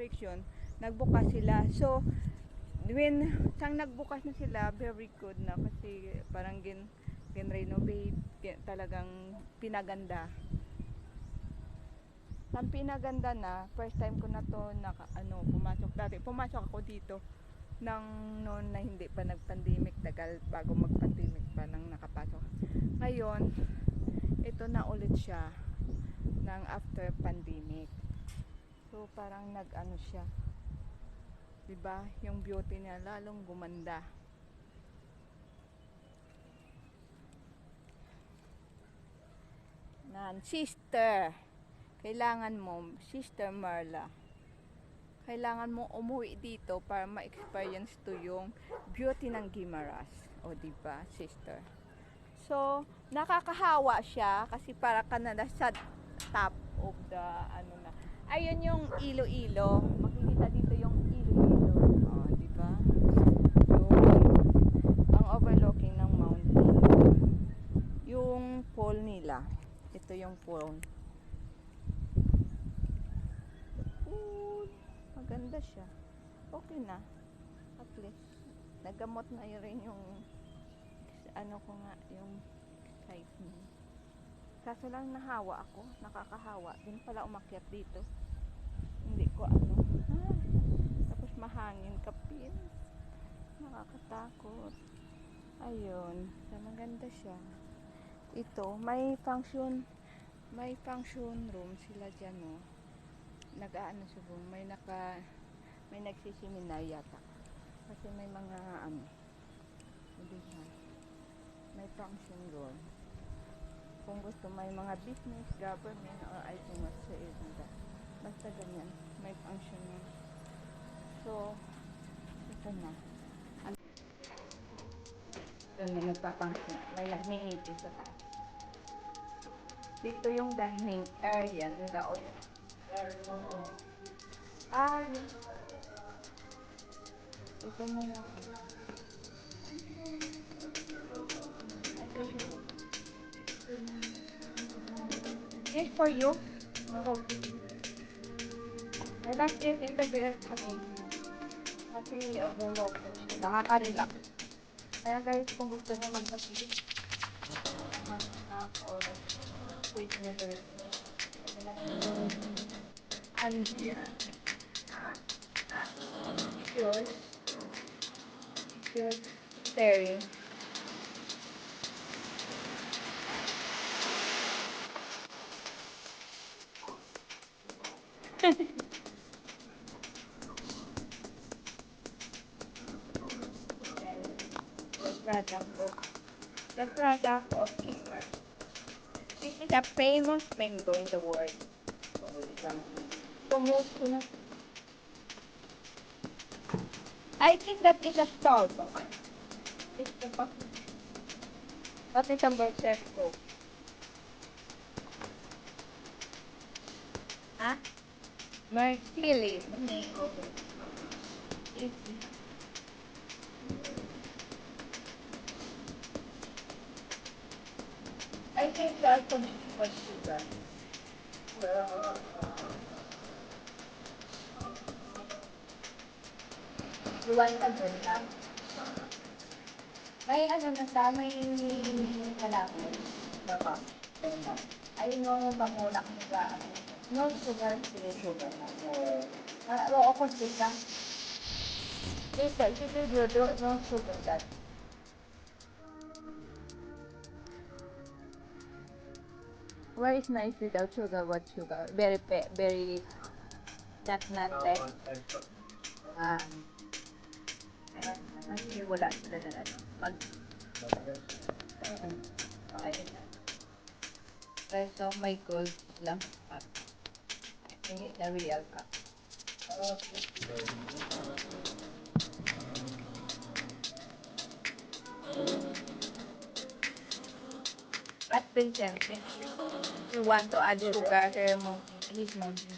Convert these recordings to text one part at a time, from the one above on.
restriction, nagbukas sila. So, when sang nagbukas na sila, very good na kasi parang renovate, talagang pinaganda. Ang pinaganda na, first time ko na to pumasok dati. Pumasok ako dito nang noon na hindi pa nag-pandemic, tagal bago mag-pandemic pa nang nakapasok. Ngayon, ito na ulit siya ng after pandemic. So parang siya. 'Di ba? Yung beauty niya lalong gumanda. Sister, kailangan mo, Sister Marla, kailangan mo umuwi dito para ma-experience to yung beauty ng Guimaras. O, diba, sister? So, nakakahawa siya kasi para ka na sa top of the, ayun yung Iloilo. Makikita dito yung Iloilo. O, diba? Yun. Ang overlooking ng mountain. Yung pool nila. Ito yung pool. Maganda siya. Okay na. At least, nagamot na rin yung ko nga, yung side niya. Kaso lang nahawa ako. Nakakahawa. Din pala umakyat dito. Hindi ko tapos mahangin kapin. Nakakatakot. Ayun. So, maganda siya. Ito, may function room sila dyan, no? Siguro, may nagsiseminar yata. Kasi may mga, may function room. Kung gusto, may mga business, government, or I think whatsoever. Basta ganyan, may function room. So, ito na. Ito na nagpa-function. May nag-meeting sa taas. Dito yung dining area nila. Ito mo lang. Yes, for you. I like this in the bed kasi overlook. Nakaka-relax. Kaya guys, kung gusto nyo mag-masig, mag-snack or sweeteners. And here. Yours. Staring. The product of Ingwer. This is a famous mango in the world. I think that is a Starbucks. It's the what is a Berserko? Huh? Mercury. I think that's what sugar. Luwan ka dun lang. May may kalapon. Baka. Ayun yung pamulak nila. No sugar, zero sugar. Oo, konti ka. Dito, no sugar ka. Where is nice without sugar? What sugar? Very nut. Kasi wala sila na ayun na. So may gold lang. Hindi na real ka. At Vincent, you want to add sugar, please mountain.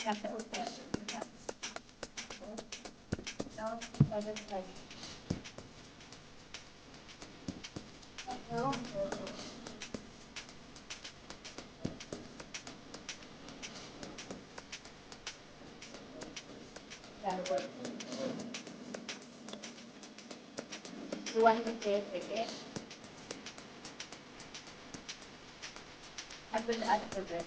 You want to say it? I will add the bread.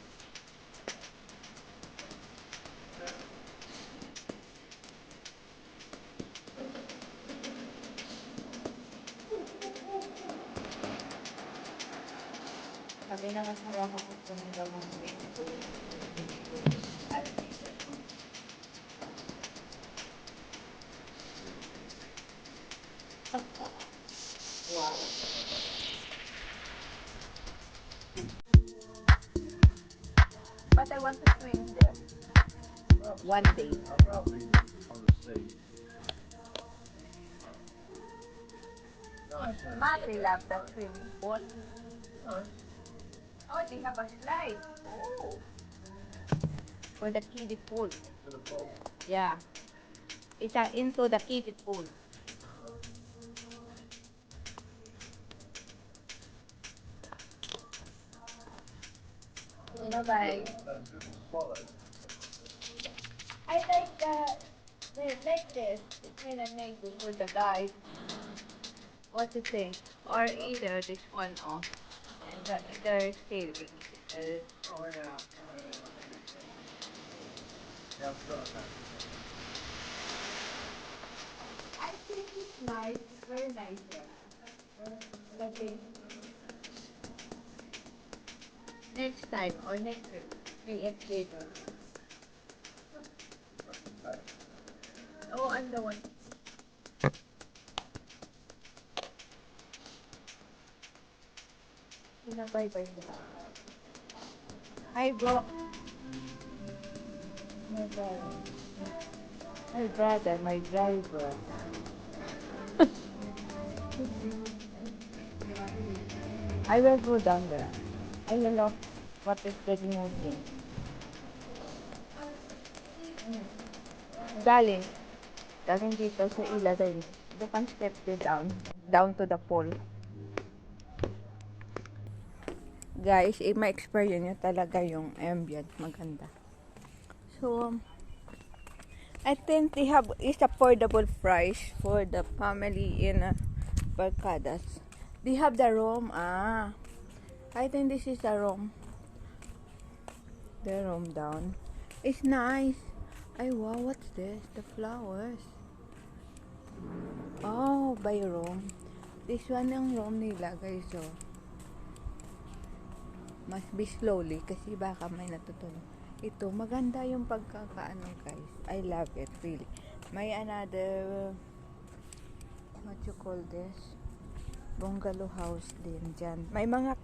Sabi na kasama ko kung sino mo wow. But I want to swim there. One day. Mary loves that swimming pool. Oh, they have a slide. Oh. For the kiddie pool. Yeah. It's into the kiddie pool. Bye-bye. I like that. Like this. It's kind of nice for the guys. What to say? Or either this one off. And the other saving. Or I think it's nice. It's very nice here. Okay. Next time or next week. We eat later. Oh, I'm the one. Bye-bye. Hi, bro. My brother. My brother, my driver. I will go down there. I will look what is the new thing. Galing. Galing dito sa ilalim. You can step down. Down to the pole. Guys, ma-experience nyo talaga yung ambient. Maganda. So, I think they have is affordable price for the family in Barcadas. They have the room. I think this is the room. The room down. It's nice. Ay, wow, what's this? The flowers. Oh, by room. This one yung room nila, guys. So, must be slowly kasi baka may natutulog. Ito, maganda yung pagkakaano, guys. I love it, really. May another, what you call this? Bungalow house din dyan. May mga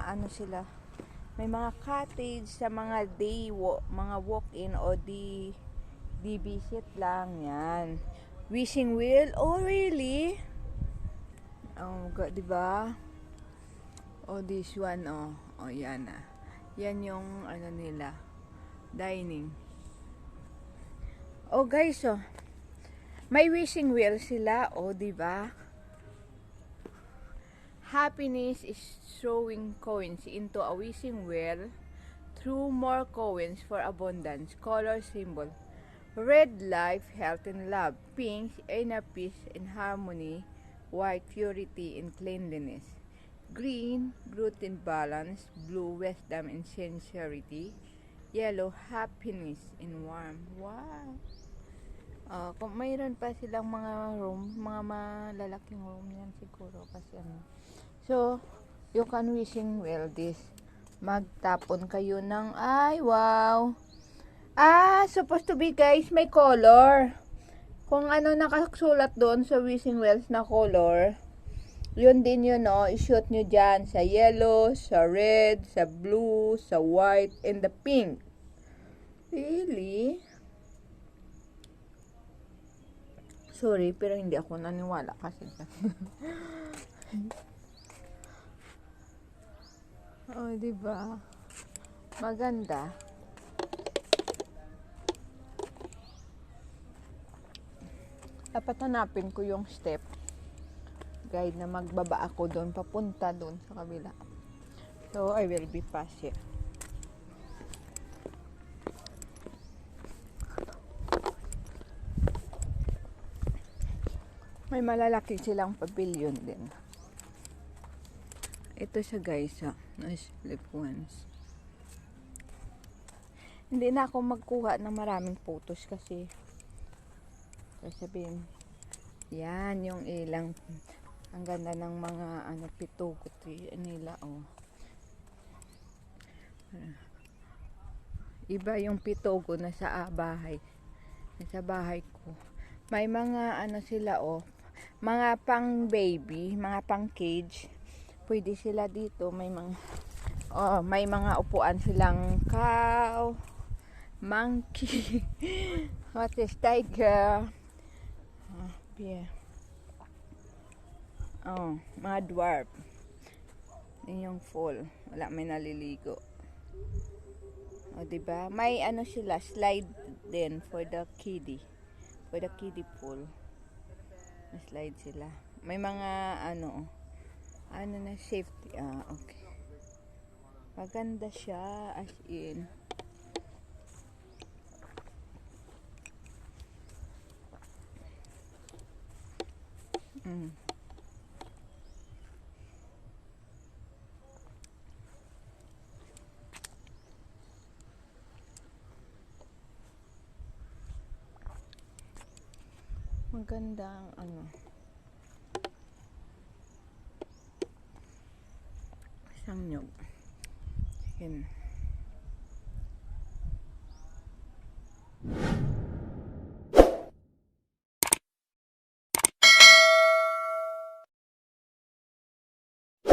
ano sila, may mga cottage sa mga mga walk-in o di visit lang yan. Wishing wheel, oh really? Oh god, diba? Oh, this one, oh yan yan yung ano nila, dining. Oh guys, may wishing wheel sila, diba? Happiness is throwing coins into a wishing well through more coins for abundance. Color symbol. Red, life, health, and love. Pink, inner peace and harmony. White, purity and cleanliness. Green, growth and balance. Blue, wisdom and sincerity. Yellow, happiness and warmth. Wow! Kung mayroon pa silang mga room, mga malalaking room yan siguro kasi ano. So, you can wishing well this. Magtapon kayo ng, ay wow! Supposed to be guys, may color. Kung ano nakasulat doon sa wishing wells na color, yun din yun, i-shoot nyo dyan sa yellow, sa red, sa blue, sa white, and the pink. Really? Sorry, pero hindi ako naniwala kasi. Oh, diba? Maganda. Dapat hanapin ko yung step guide na magbaba ako doon, papunta doon sa kabila. So, I will be passing. May malalaki silang pavilion din. Ito siya guys, nice flip ones. Hindi na ako magkuha ng maraming photos kasi sasabihin, yan yung ilang, ang ganda ng mga pitugot nila, oh. Iba yung pitugo na sa bahay. Sa bahay ko. May mga sila, oh. Mga pang baby, mga pang cage. Pwede sila dito. May mga upuan silang cow, monkey, what is tiger. Yeah. Mga dwarf. Yun yung fall. Wala, may naliligo. Diba? May sila, slide din for the kiddie. For the kiddie pool. Slide sila. May mga na safety. Okay. Maganda siya as in. Maganda ang isang nyog. Chicken.